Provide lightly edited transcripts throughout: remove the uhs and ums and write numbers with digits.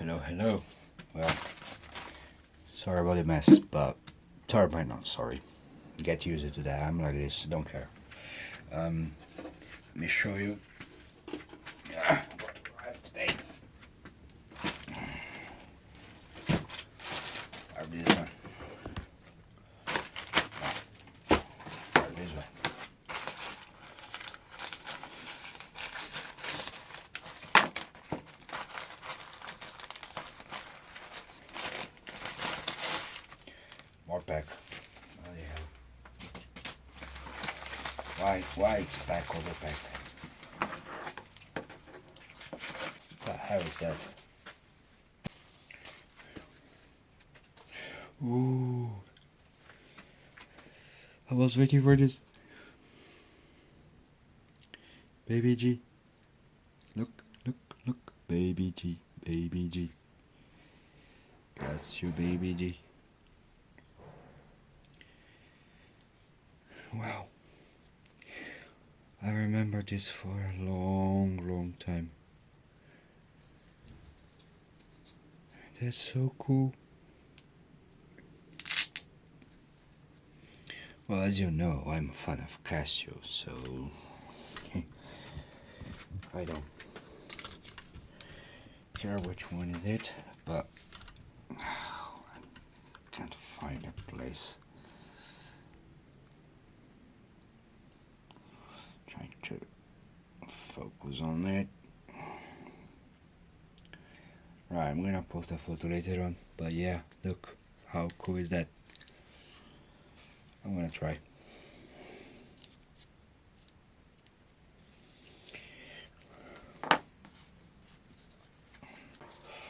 Hello. Well, sorry about the mess, but not sorry. Get used to that. I'm like this. Don't care. Let me show you what I have today. Start this one. Start this one. More pack. Oh yeah. Why it's pack over pack? What the hell is that? Ooh. I was waiting for this. Baby G. Look. Baby G. That's you, baby G. Wow. I remember this for a long time. That's so cool. Well, as you know, I'm a fan of Casio, so I don't care which one is it, but I can't find a place. Trying to focus on it. Right, I'm gonna post a photo later on, but yeah, look, how cool is that? I'm gonna try.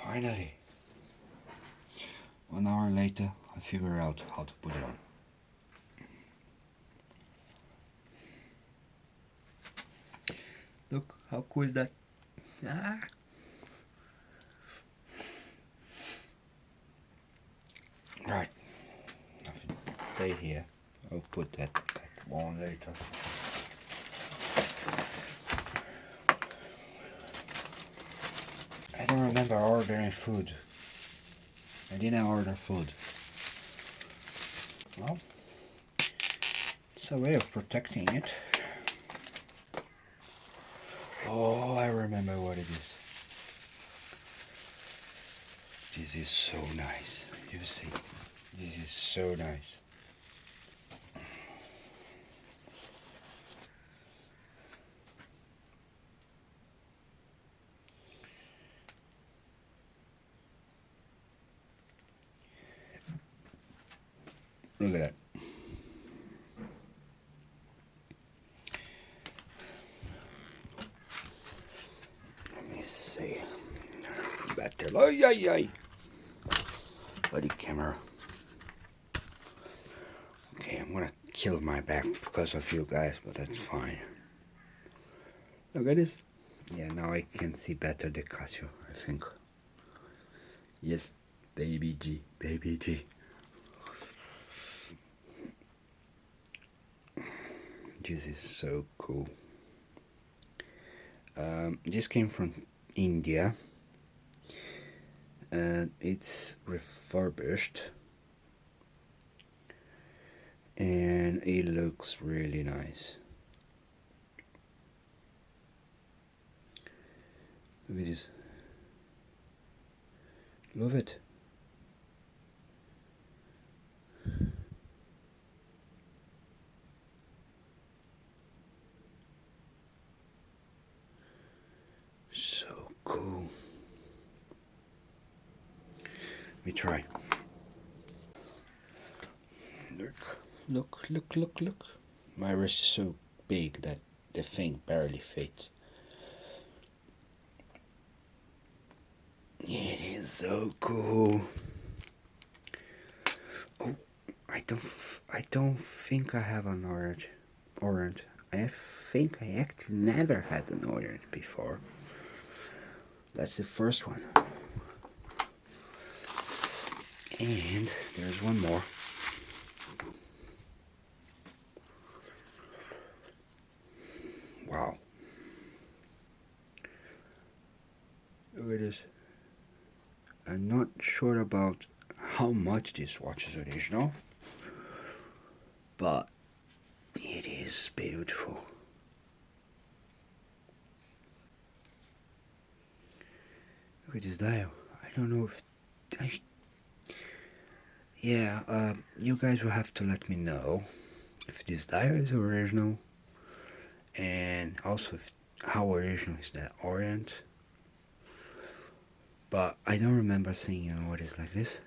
Finally, 1 hour later, I figure out how to put it on. Look, how cool is that? Ah. Right, nothing. Stay here. I'll put that back on later. I don't remember ordering food. I didn't order food. Well, it's a way of protecting it. Oh, I remember what it is. This is so nice. You see, this is so nice. Look at that. Let me see. Better. Ay. Bloody camera. Okay, I'm gonna kill my back because of you guys, but that's fine. Look at this. Yeah, now I can see better the Casio, I think. Yes, baby G. This is so cool. This came from India. And it's refurbished. And it looks really nice. Look at this. Love it. So cool. Let me try. Look. My wrist is so big that the thing barely fits. It is so cool. Oh, I don't think I have an orange. I think I actually never had an orange before. That's the first one. And there's one more. Wow. Look at this. I'm not sure about how much this watch is original, but it is beautiful. Look at this dial. I don't know if you guys will have to let me know if this dial is original, and also if, how original is that orient. But I don't remember seeing an orient like this.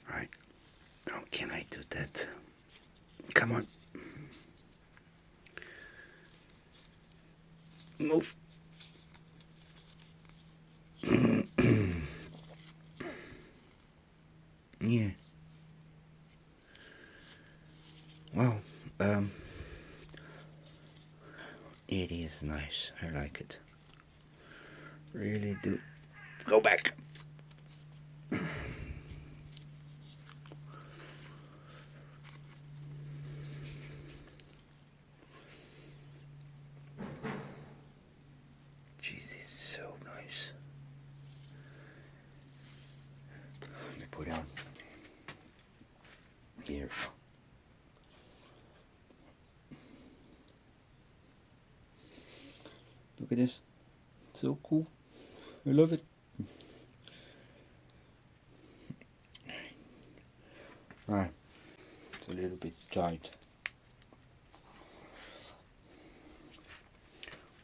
Right, how can I do that? Come on. Move. Yeah. Well, it is nice. I like it. Really do. Go back. Jeez, it's so nice. Let me put it on. Here. Look at this. It's so cool. I love it. Right. It's a little bit tight.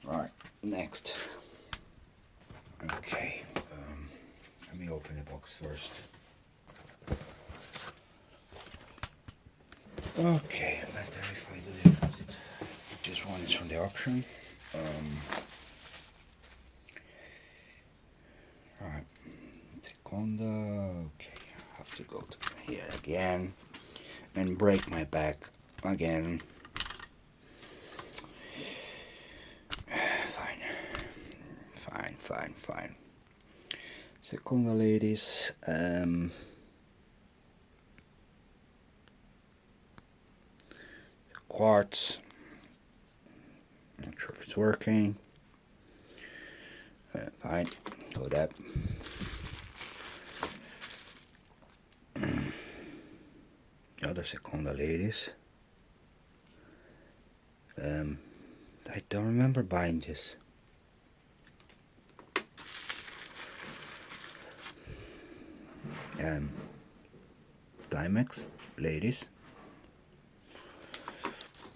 Right. Next. Okay. Let me open the box first. Okay. Let's verify the deposit. This one is from the auction. Right. Seconda. Okay. I have to go to here again and break my back again. Fine. Seconda, ladies. Quartz. Not sure if it's working. Fine. Go that. Other Seconda, ladies. I don't remember buying this. Timex, ladies.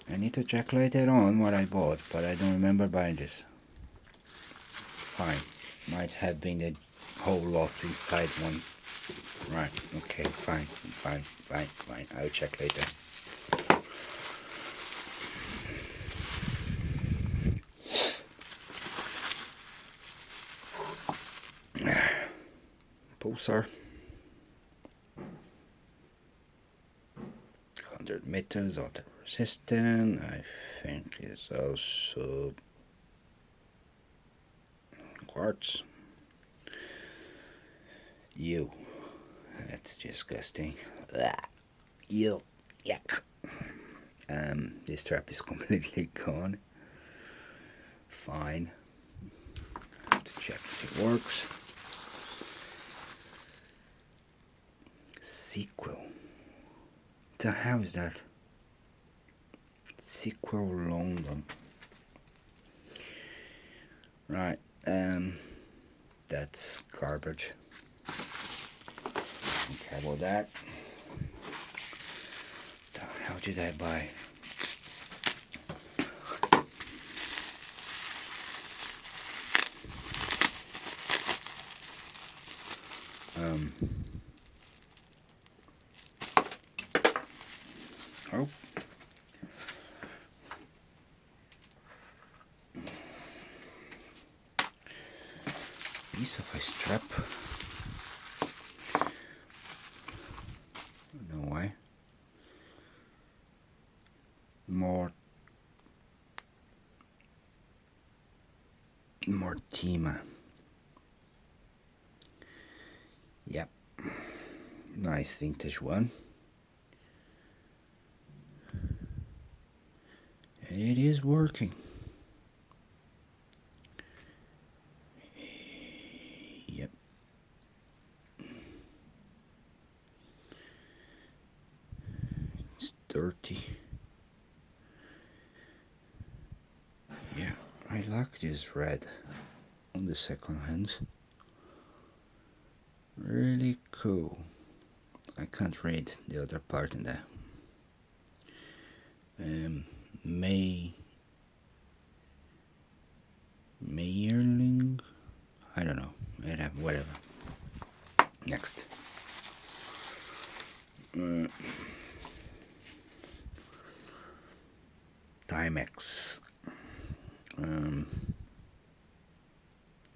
I need to check later on what I bought, but I don't remember buying this. Fine. Might have been the whole lot inside one. Right, okay, fine. I'll check later. Pulsar. 100 meters, auto resistant. I think it's also quartz. Ew, that's disgusting. Ew, yuck. This strap is completely gone. Fine. Have to check if it works. Sequel. The hell is that? Sequel London. Right, that's garbage. Okay, about that. The hell did I buy? Oh. Piece of a strap. I don't know why. Mortima. Yep. Nice vintage one. It is working. Yep. It's dirty. Yeah, I like this red on the second hand. Really cool. I can't read the other part in there. Mayerling? I don't know. Whatever. Next. Timex.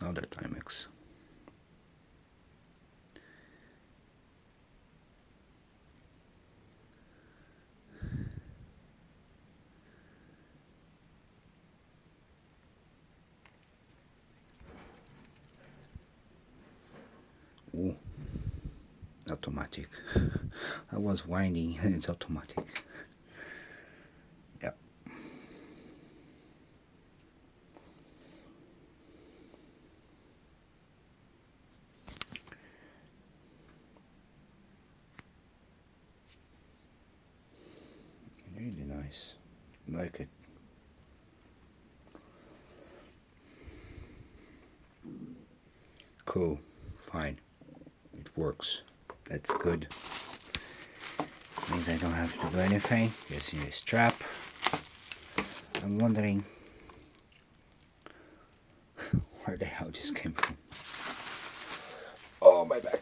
Another Timex. Ooh, automatic. I was winding and it's automatic. Yep. Really nice. Like it. Cool. Fine. It works. That's good. Means I don't have to do anything. Just use a strap. I'm wondering where the hell this came from. Oh, my back.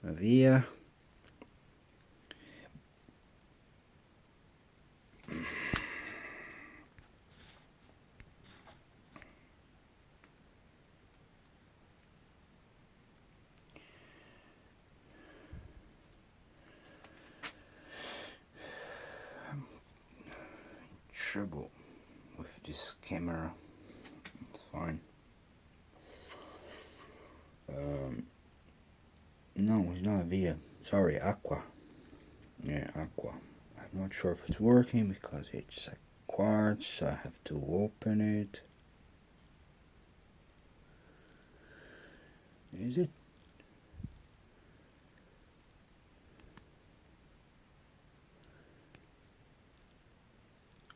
Via. Trouble with this camera. It's fine. No, it's not Via. Sorry, Aqua. Yeah, Aqua. I'm not sure if it's working because it's a Quartz. So I have to open it. Is it?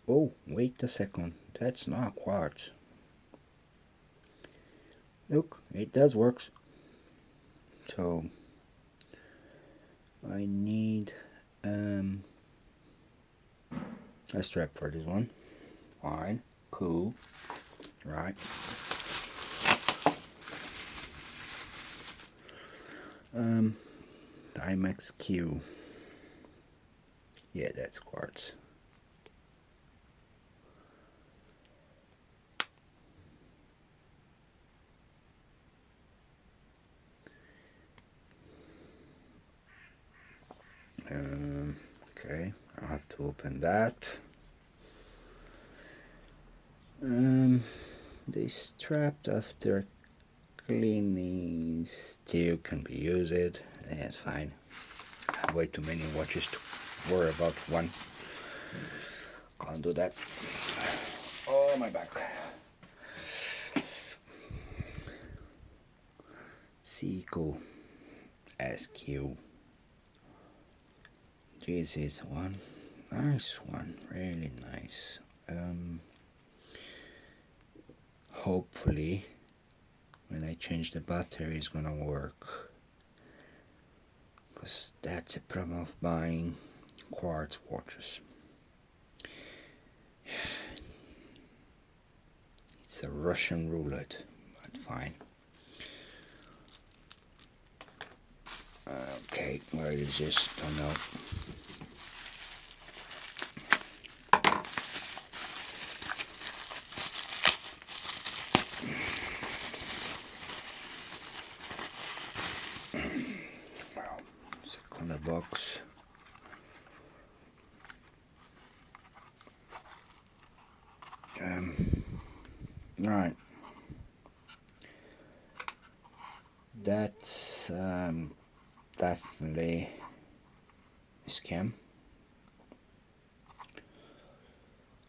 Oh, wait a second. That's not Quartz. Look, it does work. So I need a strap for this one. Fine, cool, right. Timex Q. Yeah, that's Quartz. Okay, I'll have to open that. They strapped after cleaning still can be used. Yeah, it's fine. I have way too many watches to worry about one. Can't do that. Oh, my back. Seiko SQ. This is one nice one, really nice. Hopefully when I change the battery it's gonna work, because that's a problem of buying quartz watches. It's a Russian roulette, but fine. Okay, where is this? Don't know. Wow, second box. Right. That's definitely a scam.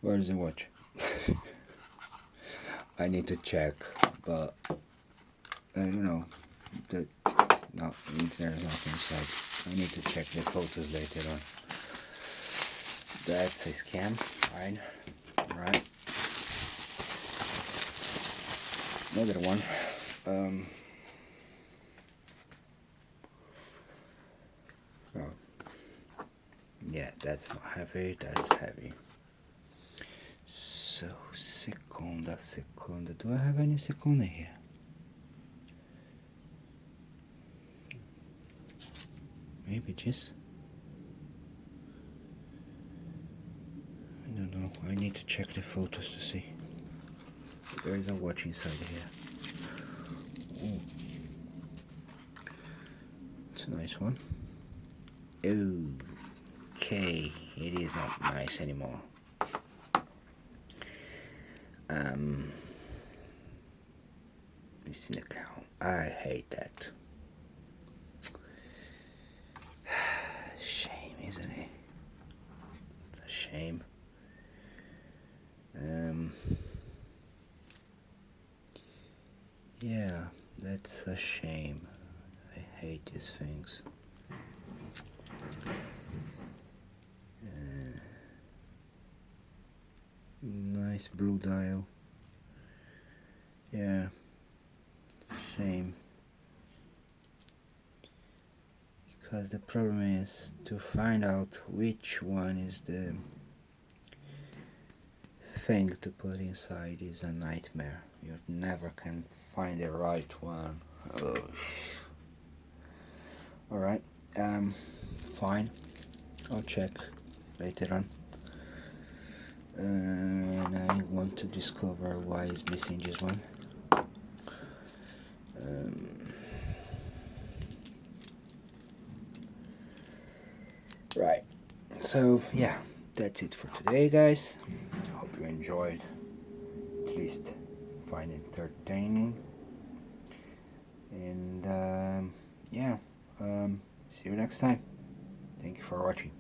Where's the watch? I need to check, but I don't know. That it's not. There's nothing inside. I need to check the photos later on. That's a scam, right? Right. Another one. Oh, yeah, that's not heavy. That's heavy. So seconda. Do I have any seconda here? Maybe just. I don't know. I need to check the photos to see. There is a watch inside here. Ooh. It's a nice one. Okay, it is not nice anymore. Missing account. I hate that. Shame, isn't it? It's a shame. Yeah, that's a shame. I hate these things. Nice blue dial. Yeah, shame. Because the problem is to find out which one is the thing to put inside is a nightmare. You never can find the right one. Oh, alright, fine. I'll check later on. And I want to discover why it's missing this one. Right, so yeah, that's it for today, guys. Hope you enjoyed, at least find it entertaining. And yeah, see you next time. Thank you for watching.